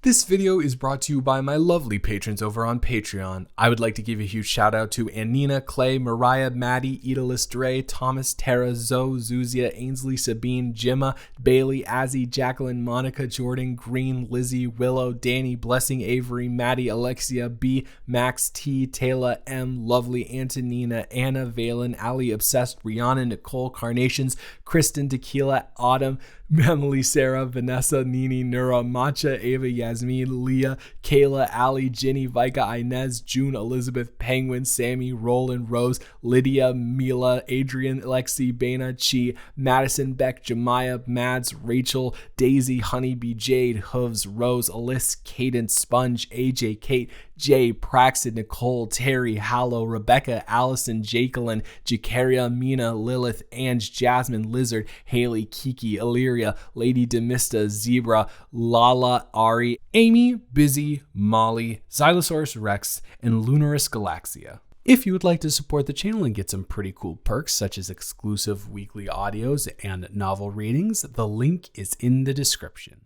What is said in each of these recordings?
This video is brought to you by my lovely patrons over on Patreon. I would like to give a huge shout out to Anina, Clay, Mariah, Maddie, Edalis, Dre, Thomas, Tara, Zoe, Zuzia, Ainsley, Sabine, Jimma, Bailey, Azzy, Jacqueline, Monica, Jordan, Green, Lizzie, Willow, Danny, Blessing, Avery, Maddie, Alexia, B, Max, T, Taylor, M, Lovely, Antonina, Anna, Valen, Ali, Obsessed, Rihanna, Nicole, Carnations, Kristen, Tequila, Autumn, Emily, Sarah, Vanessa, Nini, Nura, Matcha, Ava, Yasmin, Leah, Kayla, Ali, Jenny, Vika, Inez, June, Elizabeth, Penguin, Sammy, Roland, Rose, Lydia, Mila, Adrian, Lexi, Bana, Chi, Madison, Beck, Jemiah, Mads, Rachel, Daisy, Honeybee, Jade, Hooves, Rose, Alyssa, Cadence, Sponge, AJ, Kate, Jay, Praxton, Nicole, Terry, Hallow, Rebecca, Allison, Jacqueline, Jacaria, Mina, Lilith, Ange, Jasmine, Lizard, Haley, Kiki, Illyria, Lady Demista, Zebra, Lala, Ari, Amy, Busy, Molly, Xylosaurus Rex, and Lunaris Galaxia. If you would like to support the channel and get some pretty cool perks such as exclusive weekly audios and novel readings, the link is in the description.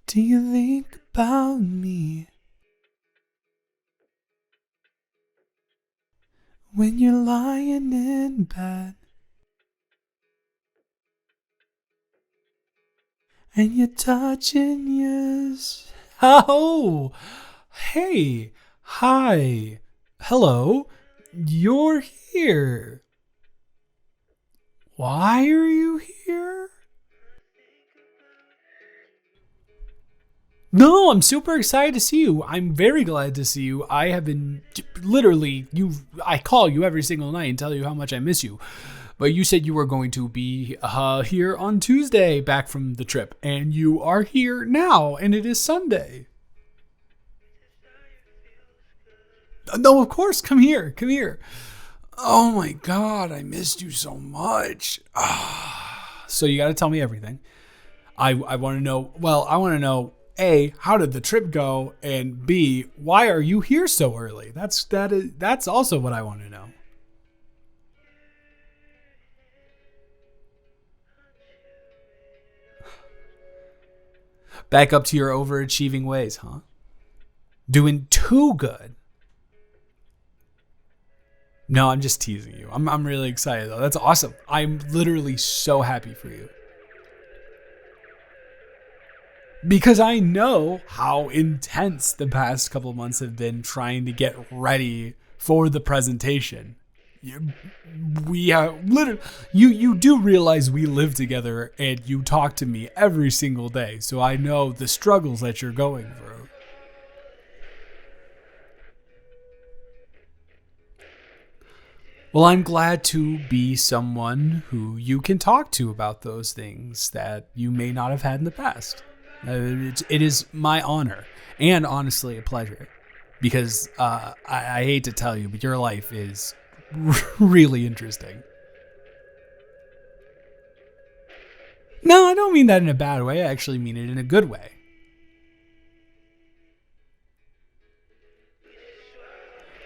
Do you think about me when you're lying in bed and you're touching yours? Oh, hey, hi, hello, you're here. Why are you here? No, I'm super excited to see you. I'm very glad to see you. I have been literally, I call you every single night and tell you how much I miss you. But you said you were going to be here on Tuesday back from the trip. And you are here now. And it is Sunday. No, of course. Come here. Come here. Oh my God. I missed you so much. So you got to tell me everything. I want to know. Well, I want to know. A, how did the trip go? And B, why are you here so early? That's also what I want to know. Back up to your overachieving ways, huh? Doing too good. No, I'm just teasing you. I'm really excited though. That's awesome. I'm literally so happy for you. Because I know how intense the past couple months have been trying to get ready for the presentation. We have literally, you do realize we live together and you talk to me every single day. So I know the struggles that you're going through. Well, I'm glad to be someone who you can talk to about those things that you may not have had in the past. It is my honor and honestly a pleasure because I hate to tell you, but your life is really interesting. No, I don't mean that in a bad way. I actually mean it in a good way.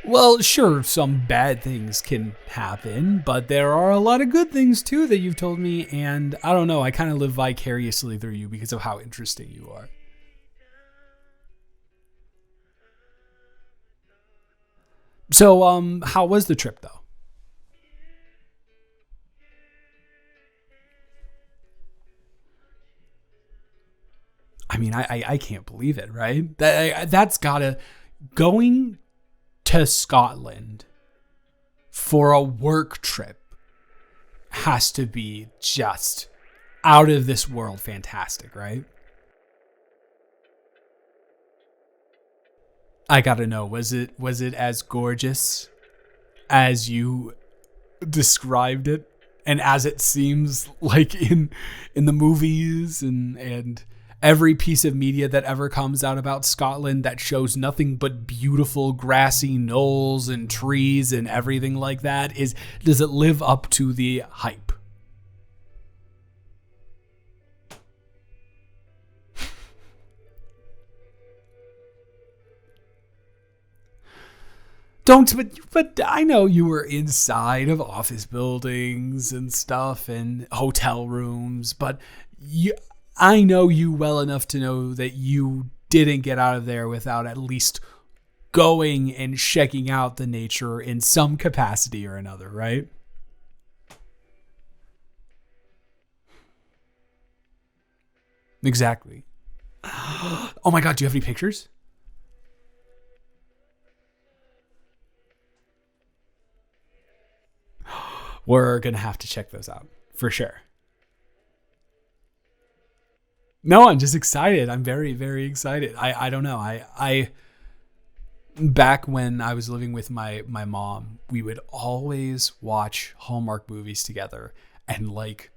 Well, sure, some bad things can happen, but there are a lot of good things too that you've told me, and I don't know, I kind of live vicariously through you because of how interesting you are. So, how was the trip though? I mean, I can't believe it, right? That's gotta, going to Scotland for a work trip has to be just out of this world fantastic, right? I gotta know, was it as gorgeous as you described it and as it seems like in the movies and every piece of media that ever comes out about Scotland that shows nothing but beautiful grassy knolls and trees and everything like that? Does it live up to the hype? Don't, but I know you were inside of office buildings and stuff and hotel rooms, but I know you well enough to know that you didn't get out of there without at least going and checking out the nature in some capacity or another, right? Exactly. Oh my God, do you have any pictures? We're going to have to check those out for sure. No, I'm just excited. I'm very, very excited. I don't know. I back when I was living with my mom, we would always watch Hallmark movies together, and like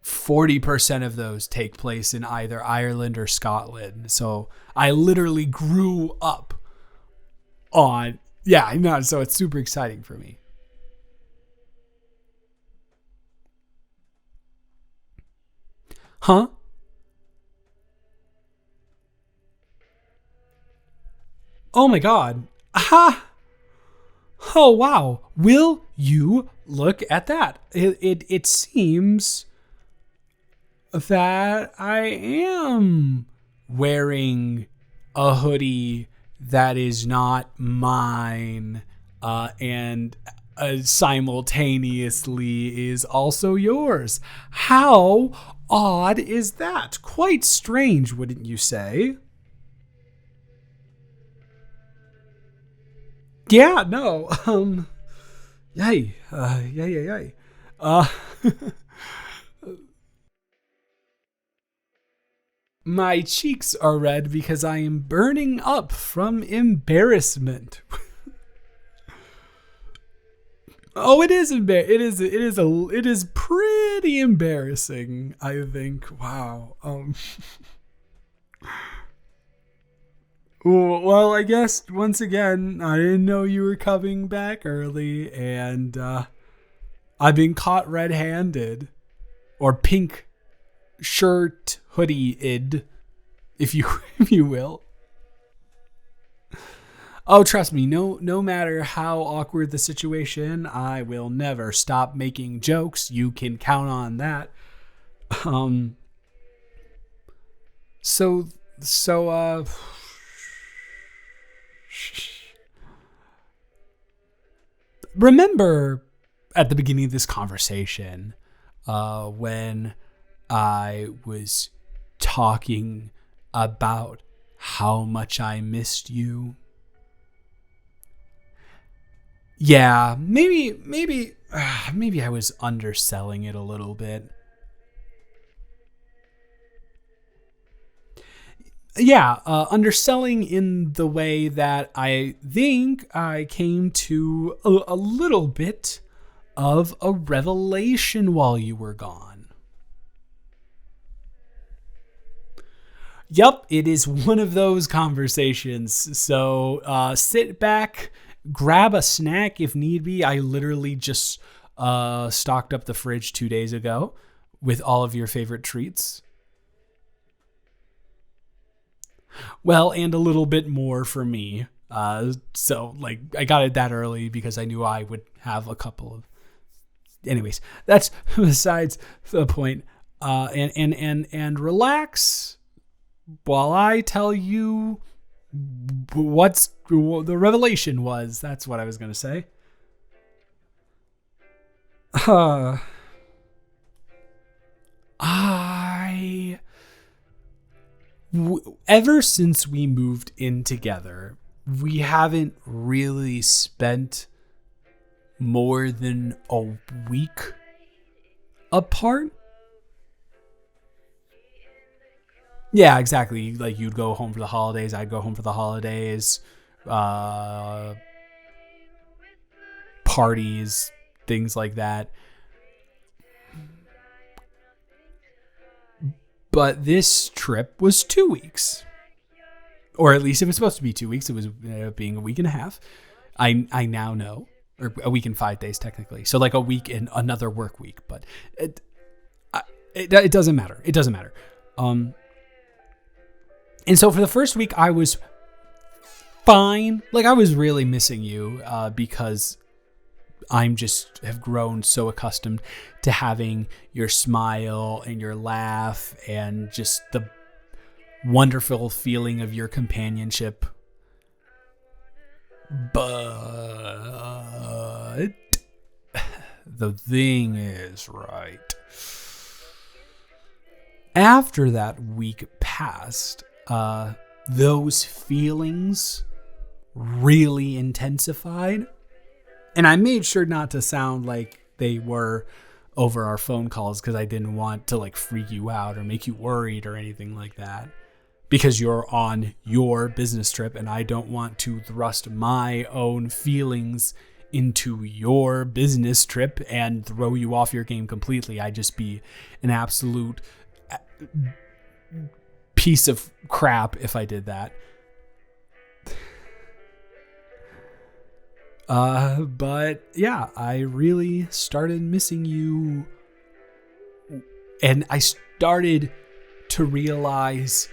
40% of those take place in either Ireland or Scotland. So I literally grew up on, yeah, I know. So it's super exciting for me. Huh? Oh my God. Aha. Oh, wow. Will you look at that? It seems that I am wearing a hoodie that is not mine, and simultaneously is also yours. How odd is that? Quite strange, wouldn't you say? Yeah, no. Yay. Yay. Uh, my cheeks are red because I am burning up from embarrassment. Oh, it is it is pretty embarrassing, I think. Wow. Well, I guess once again, I didn't know you were coming back early, and I've been caught red-handed, or pink shirt hoodie-id, if you if you will. Oh, trust me, no matter how awkward the situation, I will never stop making jokes. You can count on that. Um. So. Remember at the beginning of this conversation, when I was talking about how much I missed you? Yeah, maybe I was underselling it a little bit. Yeah, underselling in the way that I think I came to a little bit of a revelation while you were gone. Yup, it is one of those conversations. So sit back, grab a snack if need be. I literally just stocked up the fridge 2 days ago with all of your favorite treats. Well, and a little bit more for me. So like I got it that early because I knew I would have a couple of. Anyways, that's besides the point. And relax while I tell you what's the revelation was. That's what I was gonna say. I ever since we moved in together, we haven't really spent more than a week apart. Yeah, exactly. Like you'd go home for the holidays, I'd go home for the holidays, uh, parties, things like that. But this trip was 2 weeks. Or at least it was supposed to be 2 weeks. It was being a week and a half. I now know. Or a week and 5 days, technically. So like a week and another work week. But it doesn't matter. It doesn't matter. And so for the first week, I was fine. Like, I was really missing you because I'm just have grown so accustomed to having your smile and your laugh and just the wonderful feeling of your companionship. But the thing is, right, after that week passed, those feelings really intensified. And I made sure not to sound like they were over our phone calls because I didn't want to like freak you out or make you worried or anything like that. Because you're on your business trip and I don't want to thrust my own feelings into your business trip and throw you off your game completely. I'd just be an absolute piece of crap if I did that. But yeah, I really started missing you, and I started to realize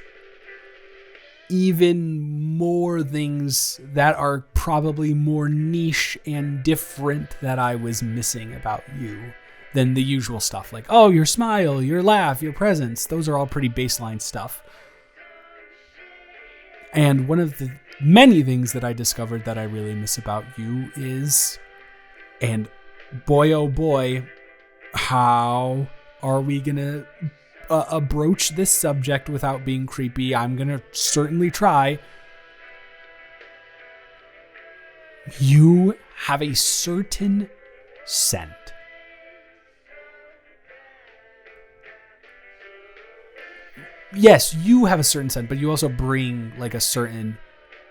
even more things that are probably more niche and different that I was missing about you than the usual stuff. Like, oh, your smile, your laugh, your presence. Those are all pretty baseline stuff. And one of the many things that I discovered that I really miss about you is, and boy, oh boy, how are we going to broach this subject without being creepy? I'm going to certainly try. You have a certain scent. Yes, you have a certain scent, but you also bring like a certain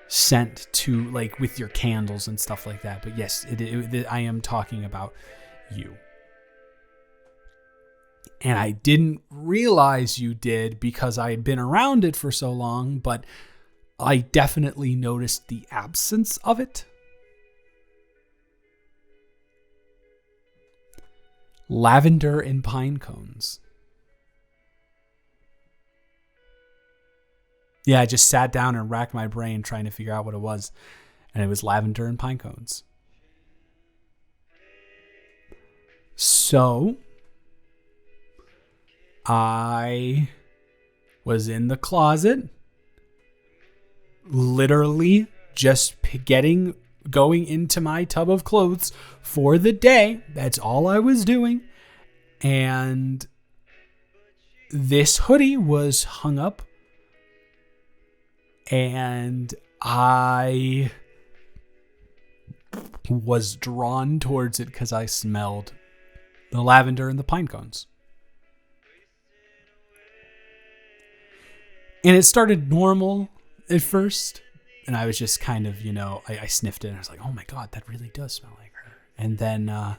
scent to, like, with your candles and stuff like that. But yes, I am talking about you. And I didn't realize you did because I had been around it for so long, but I definitely noticed the absence of it. Lavender and pine cones. Yeah, I just sat down and racked my brain trying to figure out what it was. And it was lavender and pine cones. So I was in the closet, literally just going into my tub of clothes for the day. That's all I was doing. And this hoodie was hung up. And I was drawn towards it because I smelled the lavender and the pine cones. And it started normal at first. And I was just kind of, I sniffed it and I was like, oh my God, that really does smell like her. And then I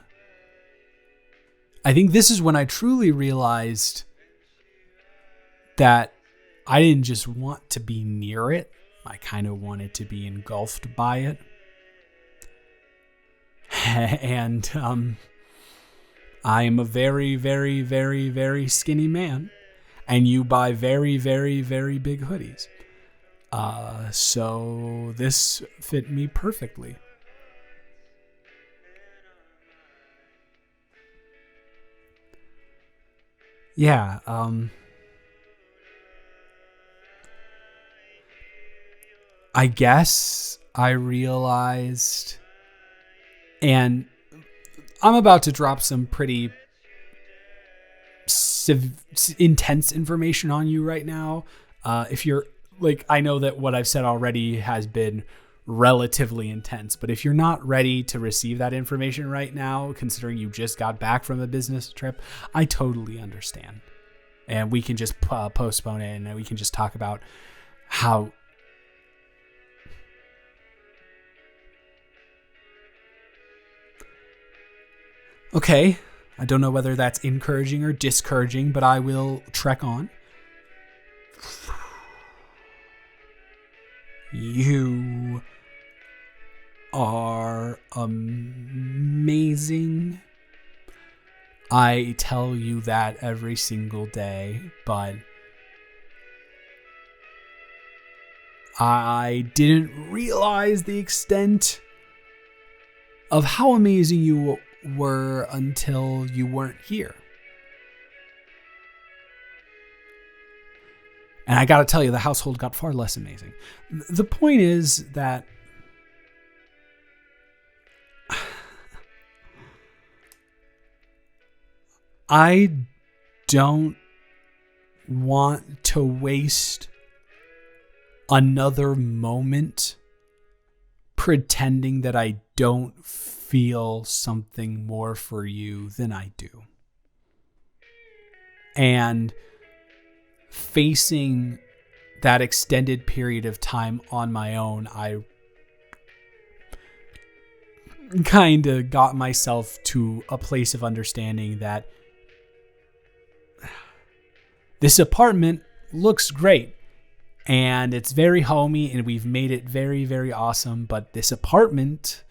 think this is when I truly realized that I didn't just want to be near it. I kind of wanted to be engulfed by it. And I am a very, very, very, very skinny man. And you buy very, very, very big hoodies. So this fit me perfectly. Yeah, I guess I realized, and I'm about to drop some pretty intense information on you right now. If you're like, I know that what I've said already has been relatively intense, but if you're not ready to receive that information right now, considering you just got back from a business trip, I totally understand. And we can just postpone it, and we can just talk about how okay, I don't know whether that's encouraging or discouraging, but I will trek on. You are amazing. I tell you that every single day, but I didn't realize the extent of how amazing you were until you weren't here. And I gotta tell you, the household got far less amazing. The point is that I don't want to waste another moment pretending that I don't feel something more for you than I do. And facing that extended period of time on my own, I kind of got myself to a place of understanding that this apartment looks great and it's very homey and we've made it very, very awesome. But this apartment,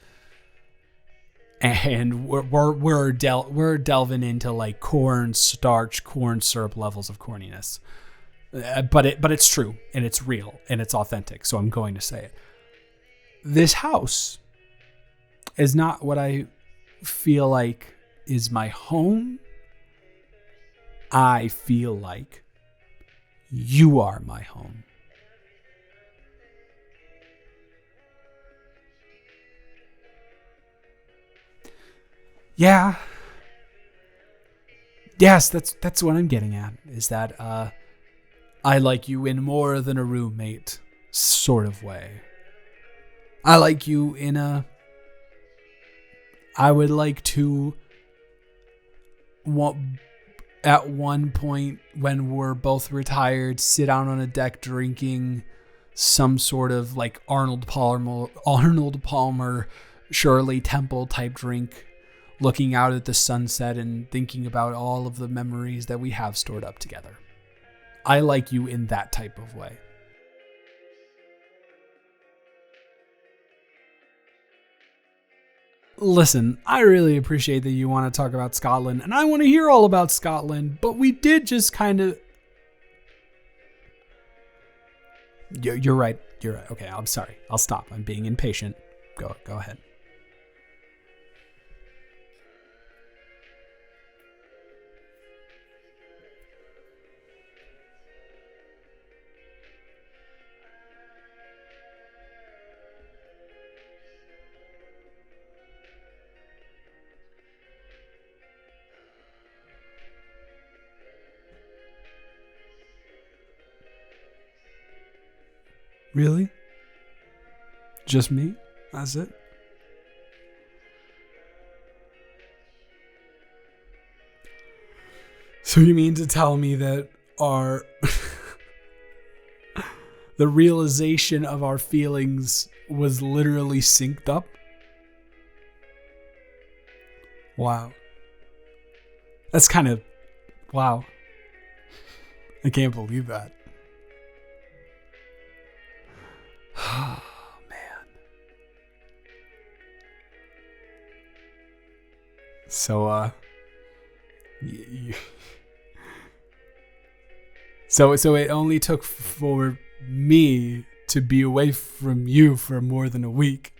and we're delving into like cornstarch, corn syrup levels of corniness. But it's true and it's real and it's authentic. So I'm going to say it. This house is not what I feel like is my home. I feel like you are my home. Yeah. Yes, that's what I'm getting at, is that I like you in more than a roommate sort of way. I like you in a... I would like to... at one point when we're both retired, sit out on a deck drinking some sort of like Arnold Palmer, Shirley Temple type drink, looking out at the sunset and thinking about all of the memories that we have stored up together. I like you in that type of way. Listen, I really appreciate that you want to talk about Scotland, and I want to hear all about Scotland, but we did just kind of... You're right. You're right. Okay, I'm sorry. I'll stop. I'm being impatient. Go ahead. Really? Just me? That's it? So you mean to tell me that our... the realization of our feelings was literally synced up? Wow. That's kind of... Wow. I can't believe that. Oh, man. So, So it only took for me to be away from you for more than a week.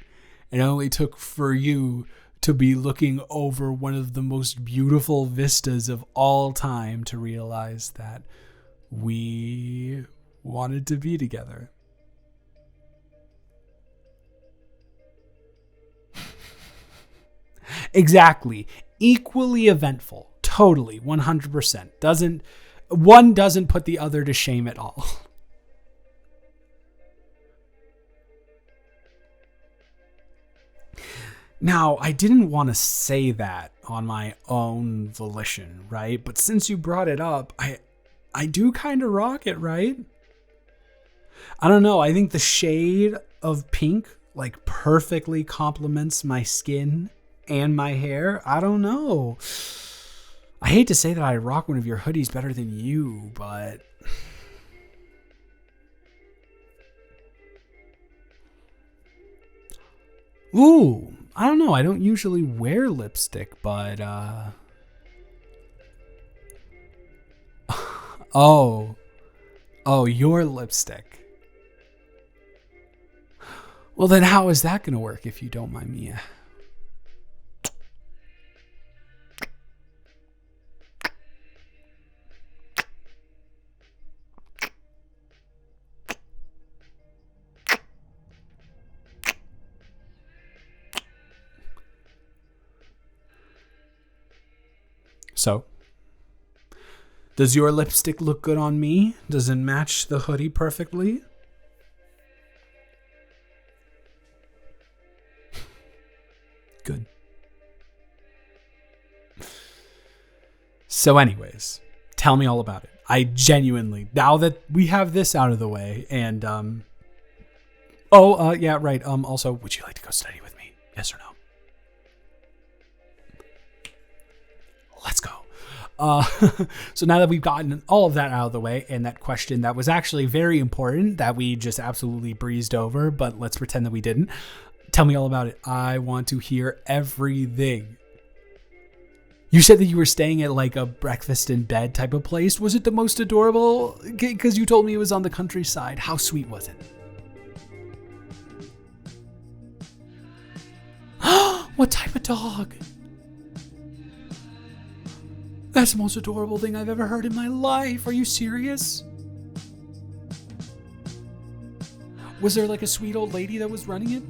It only took for you to be looking over one of the most beautiful vistas of all time to realize that we wanted to be together. Exactly. Equally eventful. Totally. 100%. One doesn't put the other to shame at all. Now, I didn't want to say that on my own volition, right? But since you brought it up, I do kind of rock it, right? I don't know. I think the shade of pink like perfectly complements my skin and my hair. I don't know. I hate to say that I rock one of your hoodies better than you, but... Ooh, I don't know. I don't usually wear lipstick, but... Oh, your lipstick. Well, then how is that going to work if you don't mind me? So, does your lipstick look good on me? Does it match the hoodie perfectly? Good. So anyways, tell me all about it. I genuinely, now that we have this out of the way, and yeah, right. Also, would you like to go study with me? Yes or no? Let's go. So now that we've gotten all of that out of the way, and that question that was actually very important that we just absolutely breezed over, but let's pretend that we didn't. Tell me all about it. I want to hear everything. You said that you were staying at like a breakfast in bed type of place. Was it the most adorable? Because you told me it was on the countryside. How sweet was it? What type of dog? That's the most adorable thing I've ever heard in my life. Are you serious? Was there like a sweet old lady that was running it?